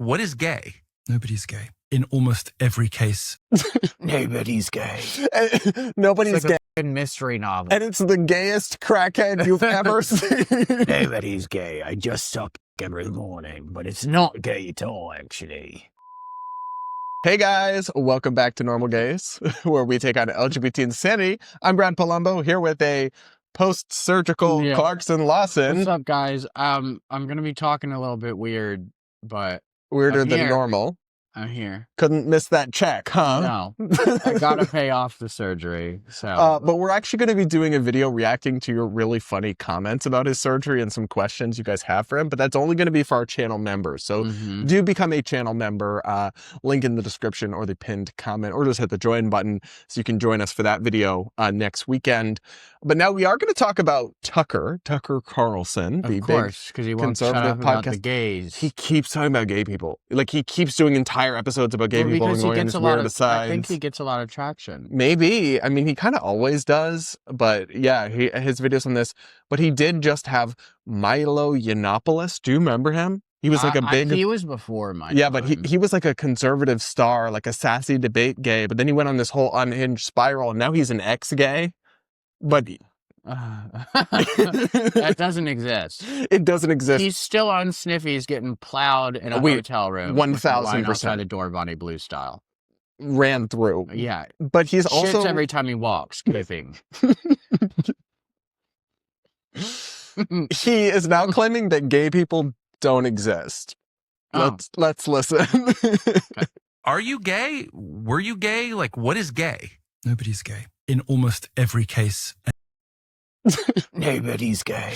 like, what is gay? Nobody's gay. In almost every case. Nobody's gay. Nobody's It's like gay. a mystery novel. And it's the gayest crackhead you've ever seen. Nobody's gay. I just suck every morning, but it's not gay at all, actually. Hey guys, welcome back to Normal Gays, where we take on LGBT insanity. I'm Brad Polumbo, here with a post-surgical Clarkson Lawson. What's up, guys? I'm gonna be talking a little bit weird, but Weirder than normal. I'm here. Couldn't miss that check, huh? No, I gotta pay off the surgery. So, but we're actually going to be doing a video reacting to your really funny comments about his surgery and some questions you guys have for him. But that's only going to be for our channel members. So do become a channel member. Link in the description or the pinned comment, or just hit the join button so you can join us for that video next weekend. But now we are going to talk about Tucker Carlson, of course, because he won't shut up about the gays. He keeps talking about gay people. Like, he keeps doing entire episodes about gay people and going on his weird asides. I think he gets a lot of traction. Maybe. I mean, he kind of always does. But yeah, his videos on this. But he did just have Milo Yiannopoulos. Do you remember him? He was like a big... He was before Milo. Yeah, but he was like a conservative star, like a sassy debate gay. But then he went on this whole unhinged spiral, and now he's an ex-gay. But... that doesn't exist. It doesn't exist. He's still on sniffies getting plowed in a hotel room. 1,000% outside the door, Bonnie Blue style. Ran through. Yeah. But he's also... Shits every time he walks, giving. He is now claiming that gay people don't exist. Let's listen. Okay. Are you gay? Were you gay? Like, what is gay? Nobody's gay. In almost every case. Nobody's gay.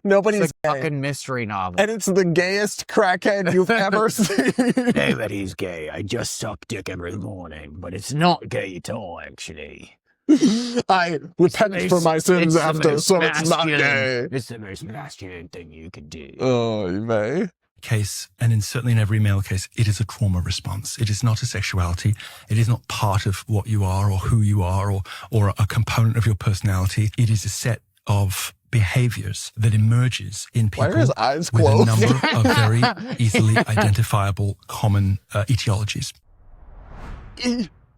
Nobody's it's gay. A fucking mystery novel. And it's the gayest crackhead you've ever seen. Nobody's gay. I just suck dick every morning, but it's not gay at all, actually. I repent for my sins after, so it's not gay. It's the most masculine thing you can do. Oh, you may. Case, and certainly in every male case, it is a trauma response. It is not a sexuality. It is not part of what you are or who you are or a component of your personality. It is a set of behaviors that emerges in people. Why are his eyes with closed? a number of very easily identifiable common etiologies.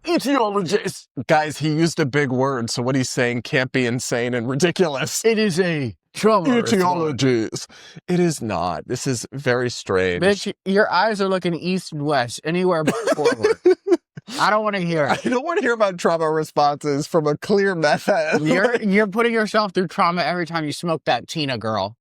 Etiologies. Guys, he used a big word, so what he's saying can't be insane and ridiculous. It is a trauma etiologies. It is not. This is very strange. Bitch, your eyes are looking east and west, anywhere but forward. I don't want to hear it. I don't want to hear about trauma responses from a clear meth head. You're putting yourself through trauma every time you smoke that Tina girl.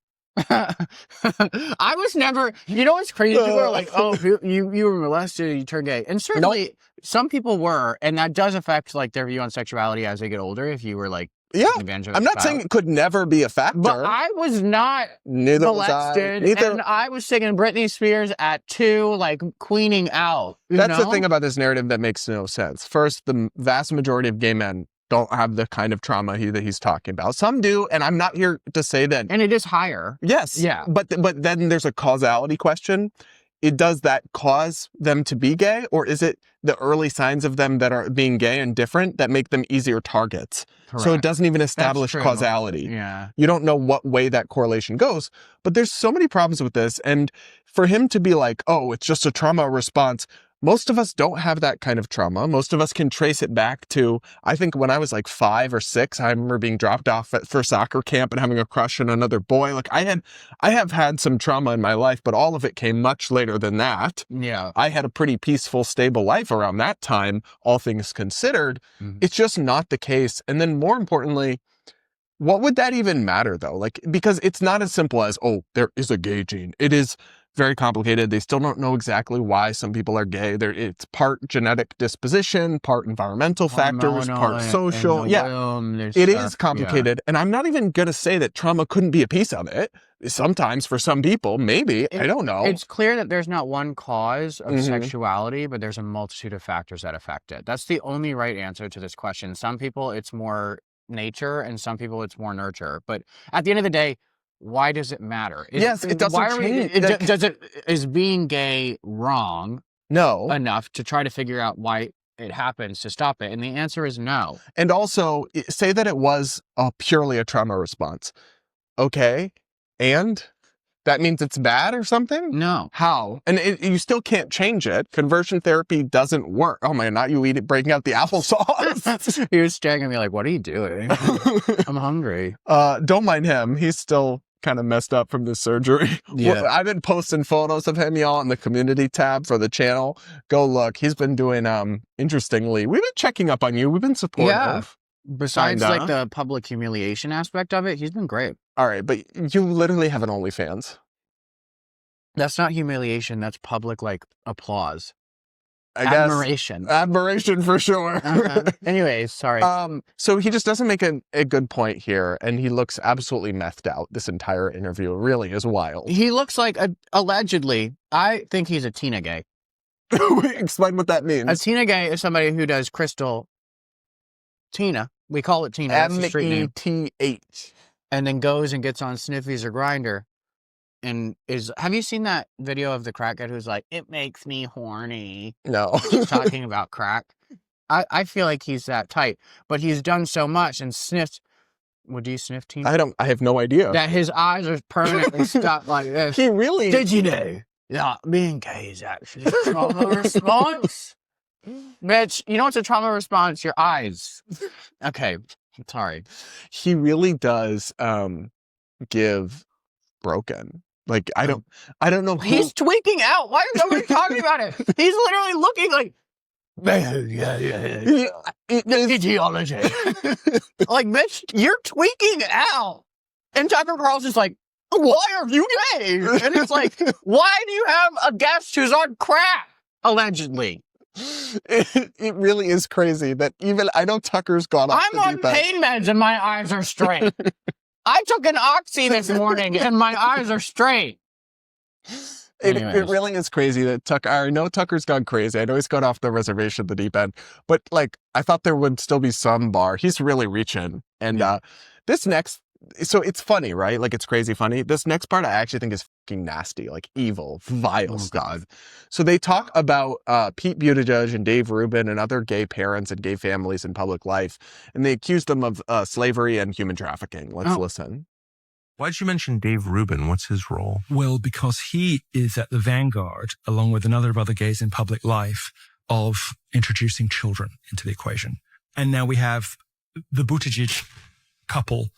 I was never, you know what's crazy? People are like, oh, you were molested, you turned gay. And certainly some people were, and that does affect like their view on sexuality as they get older. If you were like, I'm not saying it could never be a factor. But I was not molested. And I was singing Britney Spears at 2, like queening out. That's the thing about this narrative that makes no sense. First, the vast majority of gay men don't have the kind of trauma that he's talking about. Some do, and I'm not here to say that. And it is higher. Yes. Yeah. But then there's a causality question. Does that cause them to be gay, or is it the early signs of them that are being gay and different that make them easier targets? Correct. So it doesn't even establish causality. Yeah. You don't know what way that correlation goes. But there's so many problems with this. And for him to be like, oh, it's just a trauma response, most of us don't have that kind of trauma. Most of us can trace it back to, I think when I was like 5 or 6, I remember being dropped off for soccer camp and having a crush on another boy. Like I have had some trauma in my life, but all of it came much later than that. Yeah. I had a pretty peaceful, stable life around that time, all things considered. It's just not the case. And then more importantly, what would that even matter though? Like, because it's not as simple as, oh, there is a gay gene. It is very complicated. They still don't know exactly why some people are gay. It's part genetic disposition, part environmental factors, part social. It is complicated. And I'm not even going to say that trauma couldn't be a piece of it. Sometimes for some people, maybe. I don't know. It's clear that there's not one cause of sexuality, but there's a multitude of factors that affect it. That's the only right answer to this question. Some people, it's more nature, and some people, it's more nurture. But at the end of the day, why does it matter? Yes, it doesn't change. Is being gay wrong? No. Enough to try to figure out why it happens to stop it? And the answer is no. And also, say that it was purely a trauma response. Okay, and That means it's bad or something? No. How? And you still can't change it. Conversion therapy doesn't work. Oh my, not you breaking out the applesauce. He was staring at me like, what are you doing? I'm hungry. Don't mind him. He's still kind of messed up from this surgery. Yeah. Well, I've been posting photos of him, y'all, in the community tab for the channel. Go look. He's been doing, interestingly, we've been checking up on you. We've been supportive. Yeah. Besides, Kinda. like, the public humiliation aspect of it, he's been great. All right, but you literally have an OnlyFans. That's not humiliation. That's public, like, applause. I guess. Admiration. Admiration for sure. Anyways, sorry. So he just doesn't make a good point here, and he looks absolutely methed out this entire interview. It really is wild. He looks like, allegedly, I think he's a Tina gay. Explain what that means. A Tina gay is somebody who does crystal Tina. We call it Tina. That's the street name. METH. And then goes and gets on Sniffies or Grinder. And have you seen that video of the crackhead who's like, it makes me horny? No. He's talking about crack. I feel like he's that type. But he's done so much and sniffed. Would you sniff Tina? I have no idea. That his eyes are permanently stuck like this. He really... Did you know? Yeah, being gay is actually a trauma response. Bitch, you know what's a trauma response? Your eyes. Okay, sorry. He really does give broken. Like, I don't know who... He's tweaking out. Why is nobody talking about it? He's literally looking like, ideology. Like, bitch, you're tweaking out. And Tucker Carlson's like, why are you gay? And it's like, why do you have a guest who's on crack? Allegedly. It really is crazy that even... I know Tucker's gone off I'm on pain meds and my eyes are straight. I took an Oxy this morning and my eyes are straight. It really is crazy that Tucker... I know Tucker's gone crazy. I know he's gone off the reservation, the deep end. But, like, I thought there would still be some bar. He's really reaching. And this next... So it's funny, right? Like, it's crazy funny. This next part I actually think is fucking nasty, like evil, vile stuff. So they talk about Pete Buttigieg and Dave Rubin and other gay parents and gay families in public life. And they accuse them of slavery and human trafficking. Let's listen. Why'd you mention Dave Rubin? What's his role? Well, because he is at the vanguard, along with a number of other gays in public life, of introducing children into the equation. And now we have the Buttigieg couple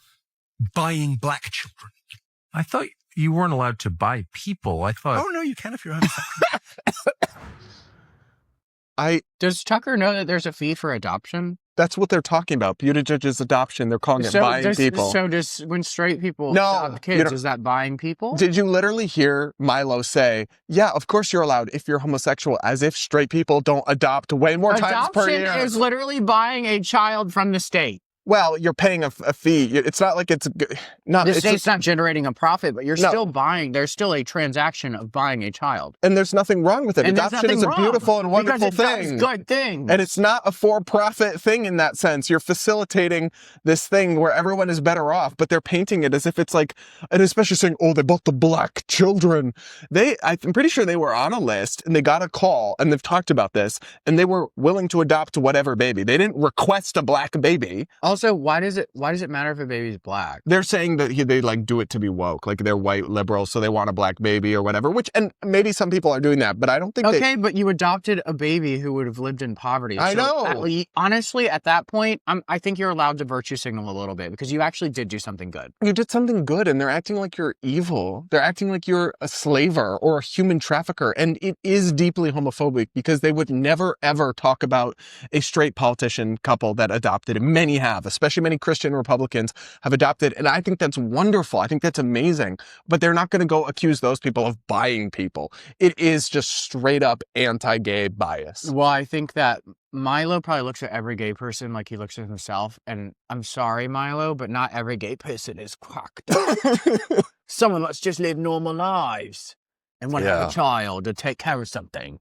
buying black children. I thought you weren't allowed to buy people. I thought... Oh, no, you can if you're homosexual. Does Tucker know that there's a fee for adoption? That's what they're talking about. Buttigieg's adoption. They're calling it buying people. So when straight people adopt kids, is that buying people? Did you literally hear Milo say, yeah, of course you're allowed if you're homosexual, as if straight people don't adopt way more times per year? Adoption is literally buying a child from the state. Well, you're paying a fee. It's not like it's not... The state's not generating a profit, but you're still buying. There's still a transaction of buying a child. And there's nothing wrong with it. And adoption is a beautiful and wonderful thing. It's good thing. And it's not a for-profit thing in that sense. You're facilitating this thing where everyone is better off, but they're painting it as if it's like, and especially saying, oh, they bought the black children. I'm pretty sure they were on a list and they got a call and they've talked about this and they were willing to adopt whatever baby. They didn't request a black baby. Also, why does it matter if a baby's black? They're saying that they like do it to be woke, like they're white liberals, so they want a black baby or whatever. And maybe some people are doing that, but I don't think. Okay, but you adopted a baby who would have lived in poverty. I know. Honestly, at that point, I think you're allowed to virtue signal a little bit because you actually did do something good. You did something good, and they're acting like you're evil. They're acting like you're a slaver or a human trafficker, and it is deeply homophobic because they would never ever talk about a straight politician couple that adopted. And many have, especially many Christian Republicans have adopted. And I think that's wonderful. I think that's amazing. But they're not going to go accuse those people of buying people. It is just straight up anti-gay bias. Well, I think that Milo probably looks at every gay person like he looks at himself. And I'm sorry, Milo, but not every gay person is cracked up. Some of us just live normal lives and want to have a child to take care of something.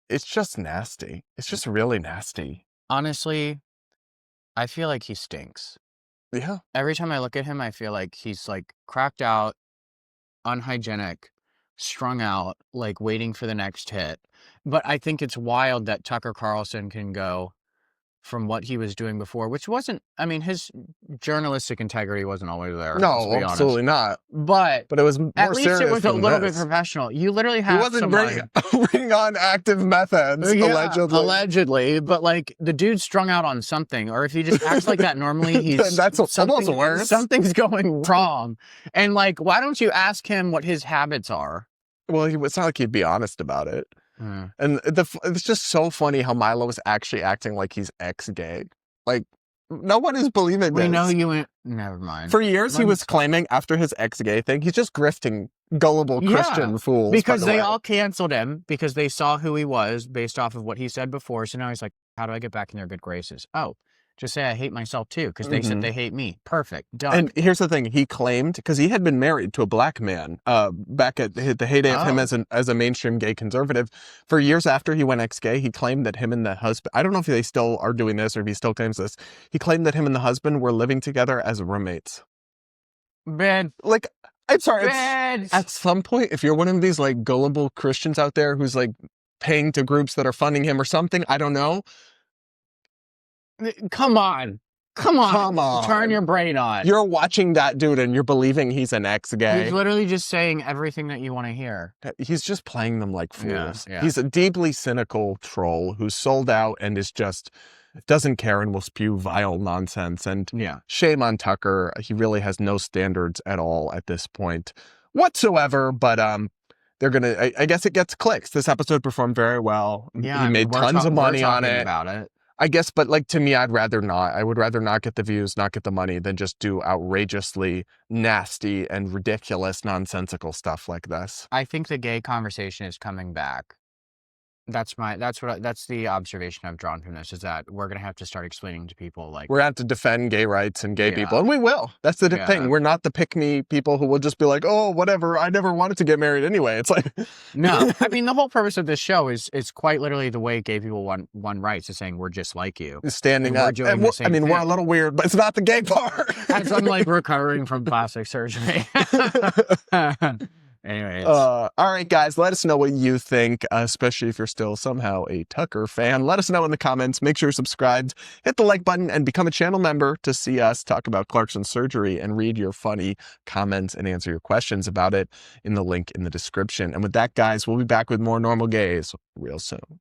It's just nasty. It's just really nasty. Honestly, I feel like he stinks. Yeah. Every time I look at him, I feel like he's like cracked out, unhygienic, strung out, like waiting for the next hit. But I think it's wild that Tucker Carlson can go, from what he was doing before, which wasn't, I mean, his journalistic integrity wasn't always there. No, let's be honest. absolutely not. But it was more at least it serious was a than little this. bit professional. You literally He have wasn't someone... bringing on active methods, allegedly. Allegedly, but like the dude's strung out on something, or if he just acts like that normally, he's That's almost worse. Something's going wrong. And like, why don't you ask him what his habits are? Well, it's not like he'd be honest about it. And it's just so funny how Milo is actually acting like he's ex-gay. Like, no one is believing this. We know you went... Never mind. For years, he was claiming after his ex-gay thing, he's just grifting gullible Christian fools. Because they all canceled him because they saw who he was based off of what he said before. So now he's like, how do I get back in their good graces? Oh, just say I hate myself too because they said they hate me. Perfect. Done. And here's the thing. He claimed, because he had been married to a black man back at the heyday of him as a mainstream gay conservative. For years after he went ex-gay, he claimed that him and the husband, I don't know if they still are doing this or if he still claims this, he claimed that him and the husband were living together as roommates. Man. Like, I'm sorry. Man. At some point, if you're one of these like gullible Christians out there who's like paying to groups that are funding him or something, I don't know. Come on. Turn your brain on. You're watching that dude and you're believing he's an ex-gay. He's literally just saying everything that you want to hear. He's just playing them like fools. Yeah. He's a deeply cynical troll who's sold out and is just doesn't care and will spew vile nonsense. And shame on Tucker. He really has no standards at all at this point whatsoever. But they're gonna. I guess it gets clicks. This episode performed very well. Yeah, he made tons of money on it. About it. I guess, but like to me, I'd rather not. I would rather not get the views, not get the money, than just do outrageously nasty and ridiculous, nonsensical stuff like this. I think the gay conversation is coming back. That's the observation I've drawn from this, is that we're going to have to start explaining to people, like, we're going to have to defend gay rights and gay people, and we will. That's the thing. We're not the pick-me people who will just be like, oh, whatever, I never wanted to get married anyway. It's like... No, I mean, the whole purpose of this show is quite literally the way gay people want rights, is saying we're just like you. Standing up. We're a little weird, but it's not the gay part. As I'm like recovering from plastic surgery. Anyways. All right, guys, let us know what you think, especially if you're still somehow a Tucker fan. Let us know in the comments. Make sure you're subscribed, hit the like button, and become a channel member to see us talk about Clarkson's surgery and read your funny comments and answer your questions about it in the link in the description. And with that, guys, we'll be back with more Normal Gays real soon.